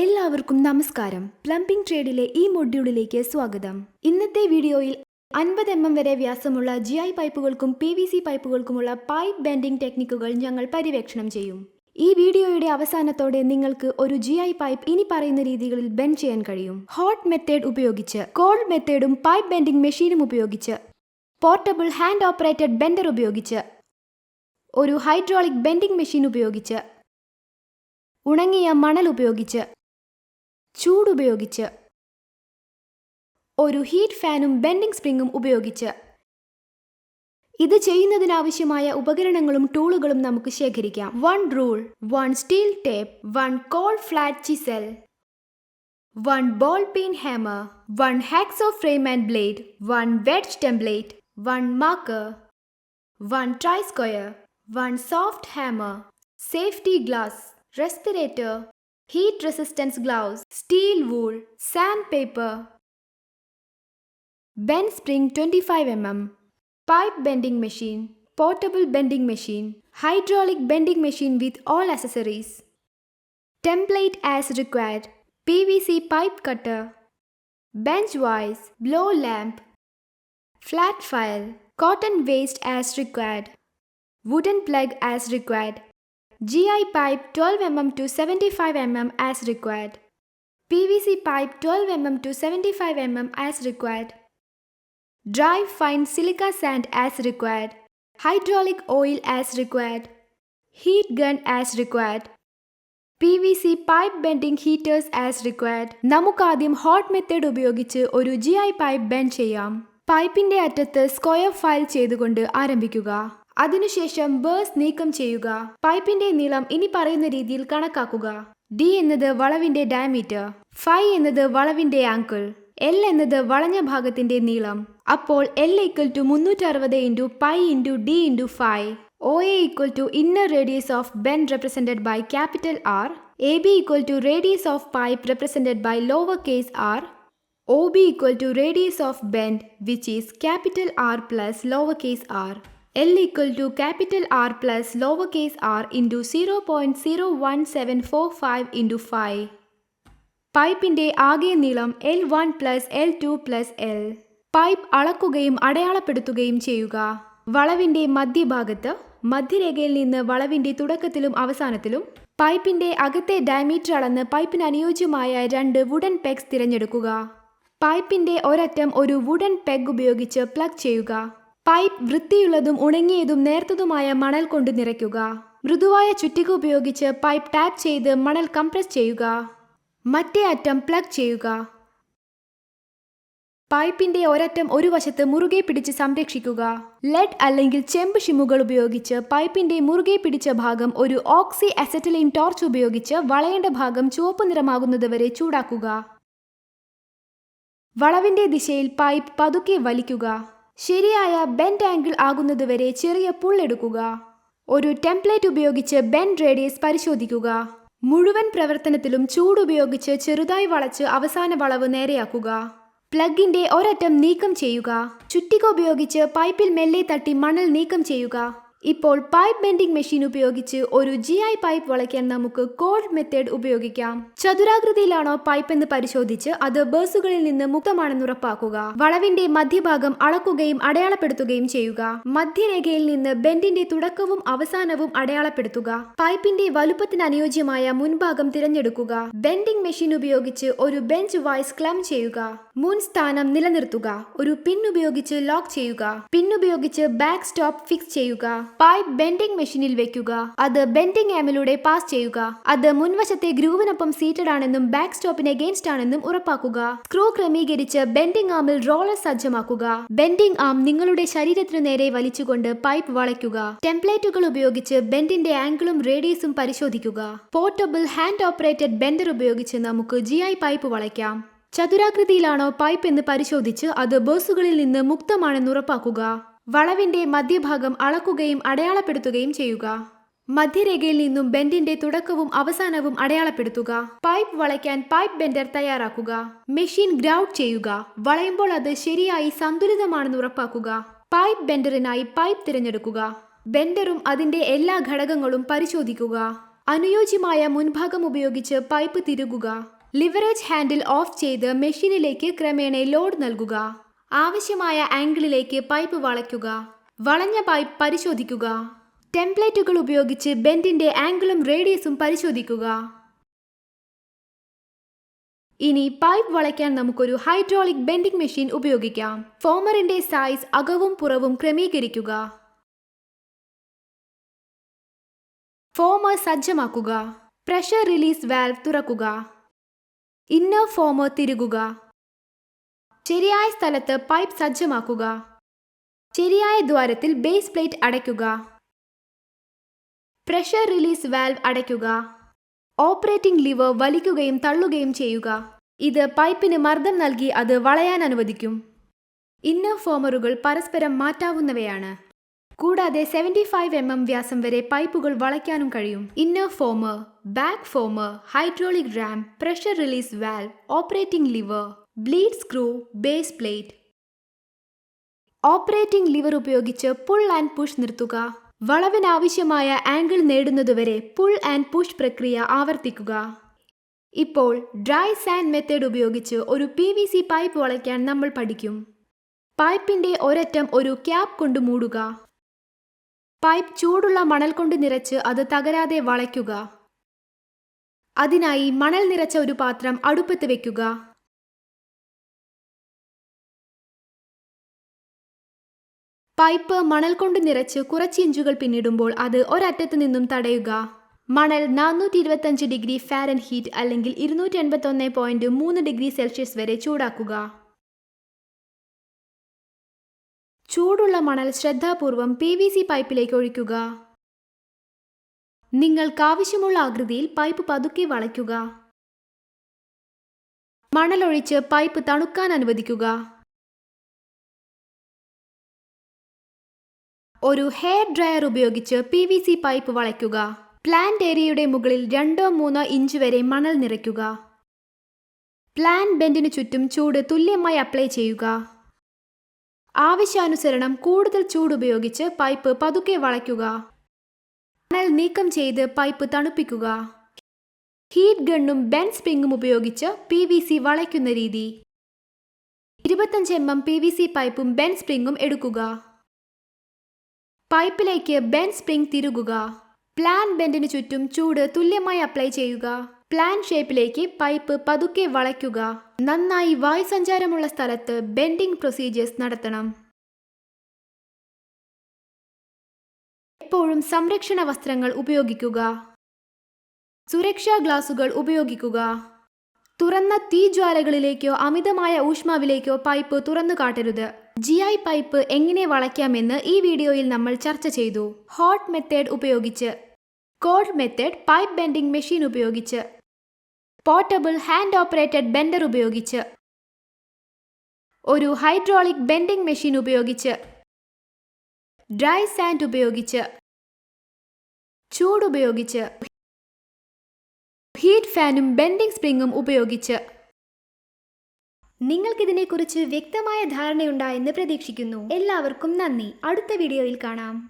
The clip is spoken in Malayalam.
എല്ലാവർക്കും നമസ്കാരം. പ്ലംബിംഗ് ട്രേഡിലെ ഈ മൊഡ്യൂളിലേക്ക് സ്വാഗതം. ഇന്നത്തെ വീഡിയോയിൽ 50 mm വരെ വ്യാസമുള്ള GI പൈപ്പുകൾക്കും PVC പൈപ്പുകൾക്കുമുള്ള പൈപ്പ് ബെൻഡിംഗ് ടെക്നിക്കുകൾ ഞങ്ങൾ പര്യവേക്ഷണം ചെയ്യും. ഈ വീഡിയോയുടെ അവസാനത്തോടെ നിങ്ങൾക്ക് ഒരു GI പൈപ്പ് ഇനി പറയുന്ന രീതികളിൽ ബെൻഡ് ചെയ്യാൻ കഴിയും. ഹോട്ട് മെത്തേഡ് ഉപയോഗിച്ച്, കോൾഡ് മെത്തേഡും പൈപ്പ് ബെൻഡിംഗ് മെഷീനും ഉപയോഗിച്ച്, പോർട്ടബിൾ ഹാൻഡ് ഓപ്പറേറ്റഡ് ബെൻഡർ ഉപയോഗിച്ച്, ഒരു ഹൈഡ്രോളിക് ബെൻഡിംഗ് മെഷീൻ ഉപയോഗിച്ച്, ഉണങ്ങിയ മണൽ ഉപയോഗിച്ച്, ചൂടുപയോഗിച്ച്, ഒരു ഹീറ്റ് ഫാനും ബെൻഡിംഗ് സ്പ്രിങ്ങും ഉപയോഗിച്ച്. ഇത് ചെയ്യുന്നതിനാവശ്യമായ ഉപകരണങ്ങളും ടൂളുകളും നമുക്ക് ശേഖരിക്കാം. 1 rule, 1 steel tape, 1 cold flat chisel, 1 ball peen hammer, 1 hacksaw frame and blade, 1 wedge template, 1 marker, 1 try square, 1 soft hammer, safety glass, respirator, heat resistance gloves, steel wool, sandpaper, bend spring 25 mm, pipe bending machine, portable bending machine, hydraulic bending machine with all accessories, template as required, PVC pipe cutter, bench vise, blow lamp, flat file, cotton waste as required, wooden plug as required, GI pipe 12 mm to 75 mm as required, PVC pipe 12 mm to 75 mm as required, dry fine silica sand as required, hydraulic oil as required, heat gun as required, PVC pipe bending heaters as required. നമുക്കാദ്യം ഹോട്ട് മെത്തേഡ് ഉപയോഗിച്ച് ഒരു GI പൈപ്പ് ബെൻഡ് ചെയ്യാം. പൈപ്പിന്റെ അറ്റത്ത് സ്ക്വയർ ഫയൽ ചെയ്തുകൊണ്ട് ആരംഭിക്കുക. അതിനുശേഷം ബേഴ്സ് നീക്കം ചെയ്യുക. പൈപ്പിന്റെ നീളം ഇനി പറയുന്ന രീതിയിൽ കണക്കാക്കുക. D എന്നത് വളവിന്റെ ഡയമീറ്റർ, ഫൈ എന്നത് വളവിന്റെ ആംഗിൾ, L എന്നത് വളഞ്ഞ ഭാഗത്തിന്റെ നീളം. അപ്പോൾ L = 360 × pi × D × phi. OA = inner radius of bend represented by capital R. AB = radius of pipe represented by lowercase r. OB = radius of bend which is capital R plus lowercase r. L = capital R plus lowercase r into 0.01745 into 5. പൈപ്പിന്റെ ആകെ നീളം L1 plus L2 plus L. Pipe അളക്കുകയും അടയാളപ്പെടുത്തുകയും ചെയ്യുക. വളവിന്റെ മധ്യഭാഗത്ത് മധ്യരേഖയിൽ നിന്ന് വളവിന്റെ തുടക്കത്തിലും അവസാനത്തിലും പൈപ്പിന്റെ അകത്തെ ഡയമീറ്റർ അളന്ന് പൈപ്പിന് അനുയോജ്യമായ 2 വുഡൻ പെഗ്സ് തിരഞ്ഞെടുക്കുക. പൈപ്പിന്റെ ഒരറ്റം ഒരു വുഡൻ പെഗ് ഉപയോഗിച്ച് പ്ലഗ് ചെയ്യുക. പൈപ്പ് വൃത്തിയുള്ളതും ഉണങ്ങിയതും നേർത്തതുമായ മണൽ കൊണ്ട് നിറയ്ക്കുക. മൃദുവായ ചുറ്റിക ഉപയോഗിച്ച് പൈപ്പ് ടാപ്പ് ചെയ്ത് മണൽ കംപ്രസ് ചെയ്യുക. മറ്റേ അറ്റം പ്ലഗ് ചെയ്യുക. പൈപ്പിന്റെ ഒരറ്റം ഒരു വശത്ത് മുറുകെ പിടിച്ച് സംരക്ഷിക്കുക. ലെഡ് അല്ലെങ്കിൽ ചെമ്പ് ഷിമ്മുകൾ ഉപയോഗിച്ച് പൈപ്പിന്റെ മുറുകെ പിടിച്ച ഭാഗം ഒരു ഓക്സി അസറ്റലൈൻ ടോർച്ച് ഉപയോഗിച്ച് വളയേണ്ട ഭാഗം ചുവപ്പ് നിറമാകുന്നതുവരെ ചൂടാക്കുക. വളവിന്റെ ദിശയിൽ പൈപ്പ് പതുക്കെ വലിക്കുക. ശരിയായ ബെൻഡ് ആംഗിൾ ആകുന്നതുവരെ ചെറിയ പുൾ എടുക്കുക. ഒരു ടെംപ്ലേറ്റ് ഉപയോഗിച്ച് ബെൻഡ് റേഡിയസ് പരിശോധിക്കുക. മുഴുവൻ പ്രവർത്തനത്തിലും ചൂടുപയോഗിച്ച് ചെറുതായി വളച്ച് അവസാന വളവ് നേരെയാക്കുക. പ്ലഗിന്റെ ഒരറ്റം നീക്കം ചെയ്യുക. ചുറ്റിക ഉപയോഗിച്ച് പൈപ്പിൽ മെല്ലെ തട്ടി മണൽ നീക്കം ചെയ്യുക. ഇപ്പോൾ പൈപ്പ് ബെൻഡിംഗ് മെഷീൻ ഉപയോഗിച്ച് ഒരു GI പൈപ്പ് വളയ്ക്കാൻ നമുക്ക് കോൾഡ് മെത്തേഡ് ഉപയോഗിക്കാം. ചതുരാകൃതിയിലാണോ പൈപ്പ് എന്ന് പരിശോധിച്ച് അത് ബേഴ്സുകളിൽ നിന്ന് മുക്തമാണെന്ന് ഉറപ്പാക്കുക. വളവിന്റെ മധ്യഭാഗം അളക്കുകയും അടയാളപ്പെടുത്തുകയും ചെയ്യുക. മധ്യരേഖയിൽ നിന്ന് ബെൻഡിന്റെ തുടക്കവും അവസാനവും അടയാളപ്പെടുത്തുക. പൈപ്പിന്റെ വലുപ്പത്തിന് അനുയോജ്യമായ മുൻഭാഗം തിരഞ്ഞെടുക്കുക. ബെൻഡിംഗ് മെഷീൻ ഉപയോഗിച്ച് ഒരു ബെഞ്ച് വൈസ് ക്ലം ചെയ്യുക. മുൻ സ്ഥാനം നിലനിർത്തുക. ഒരു പിൻ ഉപയോഗിച്ച് ലോക്ക് ചെയ്യുക. പിൻ ഉപയോഗിച്ച് ബാക്ക് സ്റ്റോപ്പ് ഫിക്സ് ചെയ്യുക. പൈപ്പ് ബെൻഡിംഗ് മെഷീനിൽ വെക്കുക. അത് ബെൻഡിംഗ് ആമിലൂടെ പാസ് ചെയ്യുക. അത് മുൻവശത്തെ ഗ്രൂവിനൊപ്പം സീറ്റഡ് ആണെന്നും ബാക്ക് സ്റ്റോപ്പിന് എഗെയിൻസ്റ്റ് ആണെന്നും ഉറപ്പാക്കുക. സ്ക്രൂ ക്രമീകരിച്ച് ബെൻഡിംഗ് ആമിൽ റോളർ സജ്ജമാക്കുക. ബെൻഡിംഗ് ആം നിങ്ങളുടെ ശരീരത്തിനു നേരെ വലിച്ചുകൊണ്ട് പൈപ്പ് വളയ്ക്കുക. ടെംപ്ലേറ്റുകൾ ഉപയോഗിച്ച് ബെൻഡിന്റെ ആംഗിളും റേഡിയസും പരിശോധിക്കുക. പോർട്ടബിൾ ഹാൻഡ് ഓപ്പറേറ്റഡ് ബെൻഡർ ഉപയോഗിച്ച് നമുക്ക് GI പൈപ്പ് വളയ്ക്കാം. ചതുരാകൃതിയിലാണോ പൈപ്പ് എന്ന് പരിശോധിച്ച് അത് ബേഴ്സുകളിൽ നിന്ന് മുക്തമാണെന്ന് ഉറപ്പാക്കുക. വളവിന്റെ മധ്യഭാഗം അളക്കുകയും അടയാളപ്പെടുത്തുകയും ചെയ്യുക. മധ്യരേഖയിൽ നിന്നും ബെൻഡിന്റെ തുടക്കവും അവസാനവും അടയാളപ്പെടുത്തുക. പൈപ്പ് വളയ്ക്കാൻ പൈപ്പ് ബെൻഡർ തയ്യാറാക്കുക. മെഷീൻ ഗ്രൗണ്ട് ചെയ്യുക. വളയുമ്പോൾ അത് ശരിയായി സന്തുലിതമാണെന്ന് ഉറപ്പാക്കുക. പൈപ്പ് ബെൻഡറിനായി പൈപ്പ് തിരഞ്ഞെടുക്കുക. ബെൻഡറും അതിന്റെ എല്ലാ ഘടകങ്ങളും പരിശോധിക്കുക. അനുയോജ്യമായ മുൻഭാഗം ഉപയോഗിച്ച് പൈപ്പ് തിരുകുക. ലിവറേജ് ഹാൻഡിൽ ഓഫ് ചെയ്ത് മെഷീനിലേക്ക് ക്രമേണ ലോഡ് നൽകുക. ആവശ്യമായ ആംഗിളിലേക്ക് പൈപ്പ് വളയ്ക്കുക. വളഞ്ഞ പൈപ്പ് പരിശോധിക്കുക. ടെംപ്ലേറ്റുകൾ ഉപയോഗിച്ച് ബെൻഡിന്റെ ആംഗിളും റേഡിയസും പരിശോധിക്കുക. ഇനി പൈപ്പ് വളയ്ക്കാൻ നമുക്കൊരു ഹൈഡ്രോളിക് ബെൻഡിംഗ് മെഷീൻ ഉപയോഗിക്കാം. ഫോമറിന്റെ സൈസ് അകവും പുറവും ക്രമീകരിക്കുക. ഫോമർ സജ്ജമാക്കുക. പ്രഷർ റിലീസ് വാൽവ് തുറക്കുക. ഇന്നർ ഫോമർ തിരുകുക. ശരിയായ സ്ഥലത്ത് പൈപ്പ് സജ്ജമാക്കുക. ശരിയായ ദ്വാരത്തിൽ ബേസ് പ്ലേറ്റ് അടയ്ക്കുക. പ്രഷർ റിലീസ് വാൽവ് അടയ്ക്കുക. ഓപ്പറേറ്റിംഗ് ലിവർ വലിക്കുകയും തള്ളുകയും ചെയ്യുക. ഇത് പൈപ്പിന് മർദ്ദം നൽകി അത് വളയാൻ അനുവദിക്കും. ഇന്നർ ഫോമറുകൾ പരസ്പരം മാറ്റാവുന്നവയാണ്. കൂടാതെ 75 mm വ്യാസം വരെ പൈപ്പുകൾ വളയ്ക്കാനും കഴിയും. Inner former, back former, hydraulic Ram, pressure release valve, operating liver, bleed screw, base plate. Operating liver ഉപയോഗിച്ച് പുൾ ആൻഡ് പുഷ് നിർത്തുക. വളവിനാവശ്യമായ ആംഗിൾ നേടുന്നതുവരെ പുൾ ആൻഡ് പുഷ് പ്രക്രിയ ആവർത്തിക്കുക. ഇപ്പോൾ ഡ്രൈ സാൻഡ് മെത്തേഡ് ഉപയോഗിച്ച് ഒരു PVC പൈപ്പ് വളയ്ക്കാൻ നമ്മൾ പഠിക്കും. പൈപ്പിന്റെ ഒരറ്റം ഒരു ക്യാപ്പ് കൊണ്ട് മൂടുക. പൈപ്പ് ചൂടുള്ള മണൽ കൊണ്ട് നിറച്ച് അത് തകരാതെ വളയ്ക്കുക. അതിനായി മണൽ നിറച്ച ഒരു പാത്രം അടുപ്പത്ത് വെക്കുക. പൈപ്പ് മണൽ കൊണ്ട് നിറച്ച് കുറച്ച് ഇഞ്ചുകൾ പിന്നിടുമ്പോൾ അത് ഒരറ്റത്തു നിന്നും തടയുക. മണൽ 425 ഡിഗ്രി ഫാരൻഹീറ്റ് അല്ലെങ്കിൽ 281.3 ഡിഗ്രി സെൽഷ്യസ് വരെ ചൂടാക്കുക. ചൂടുള്ള മണൽ ശ്രദ്ധാപൂർവം PVC പൈപ്പിലേക്ക് ഒഴിക്കുക. നിങ്ങൾക്കാവശ്യമുള്ള ആകൃതിയിൽ പൈപ്പ് പതുക്കെ വളയ്ക്കുക. മണലൊഴിച്ച് പൈപ്പ് തണുക്കാൻ അനുവദിക്കുക. ഒരു ഹെയർ ഡ്രയർ ഉപയോഗിച്ച് PVC പൈപ്പ് വളയ്ക്കുക. പ്ലാന്റ് ഏരിയയുടെ മുകളിൽ 2-3 ഇഞ്ച് വരെ മണൽ നിറയ്ക്കുക. പ്ലാന്റ് ബെൻഡിനു ചുറ്റും ചൂട് തുല്യമായി അപ്ലൈ ചെയ്യുക. ആവശ്യാനുസരണം കൂടുതൽ ചൂട് ഉപയോഗിച്ച് പൈപ്പ് പതുക്കെ വളയ്ക്കുക. മണൽ നീക്കം ചെയ്ത് പൈപ്പ് തണുപ്പിക്കുക. ഹീറ്റ് ഗണ്ണും ബെൻഡ് സ്പ്രിങ്ങും ഉപയോഗിച്ച് PVC വളയ്ക്കുന്ന രീതി. 25 mm PVC പൈപ്പും ബെൻഡ് സ്പ്രിങ്ങും എടുക്കുക. പൈപ്പിലേക്ക് ബെൻഡ് സ്പ്രിംഗ് തിരുകുക. പ്ലാൻ ബെൻഡിനു ചുറ്റും ചൂട് തുല്യമായി അപ്ലൈ ചെയ്യുക. പ്ലാൻ ഷേപ്പിലേക്ക് പൈപ്പ് പതുക്കെ വളയ്ക്കുക. നന്നായി വായുസഞ്ചാരമുള്ള സ്ഥലത്ത് ബെൻഡിംഗ് പ്രൊസീജിയേഴ്സ് നടത്തണം. എപ്പോഴും സംരക്ഷണ വസ്ത്രങ്ങൾ ഉപയോഗിക്കുക. സുരക്ഷാ ഗ്ലാസുകൾ ഉപയോഗിക്കുക. തുറന്ന തീജ്വാലകളിലേക്കോ അമിതമായ ഊഷ്മാവിലേക്കോ പൈപ്പ് തുറന്നു കാട്ടരുത്. GI പൈപ്പ് എങ്ങനെ വളയ്ക്കാമെന്ന് ഈ വീഡിയോയിൽ നമ്മൾ ചർച്ച ചെയ്തു. ഹോട്ട് മെത്തേഡ് ഉപയോഗിച്ച്, cold method pipe bending machine ഉപയോഗിച്ച്, പോർട്ടബിൾ ഹാൻഡ് ഓപ്പറേറ്റഡ് ബെൻഡർ ഉപയോഗിച്ച്, ഒരു ഹൈഡ്രോളിക് ബെൻഡിംഗ് മെഷീൻ ഉപയോഗിച്ച്, ഡ്രൈ സാൻഡ് ഉപയോഗിച്ച്, ചൂടുപയോഗിച്ച്, ഹീറ്റ് ഫാനും ബെൻഡിംഗ് സ്പ്രിങ്ങും ഉപയോഗിച്ച്. നിങ്ങൾക്കിതിനെക്കുറിച്ച് വ്യക്തമായ ധാരണയുണ്ടായെന്ന് പ്രതീക്ഷിക്കുന്നു. എല്ലാവർക്കും നന്ദി. അടുത്ത വീഡിയോയിൽ കാണാം.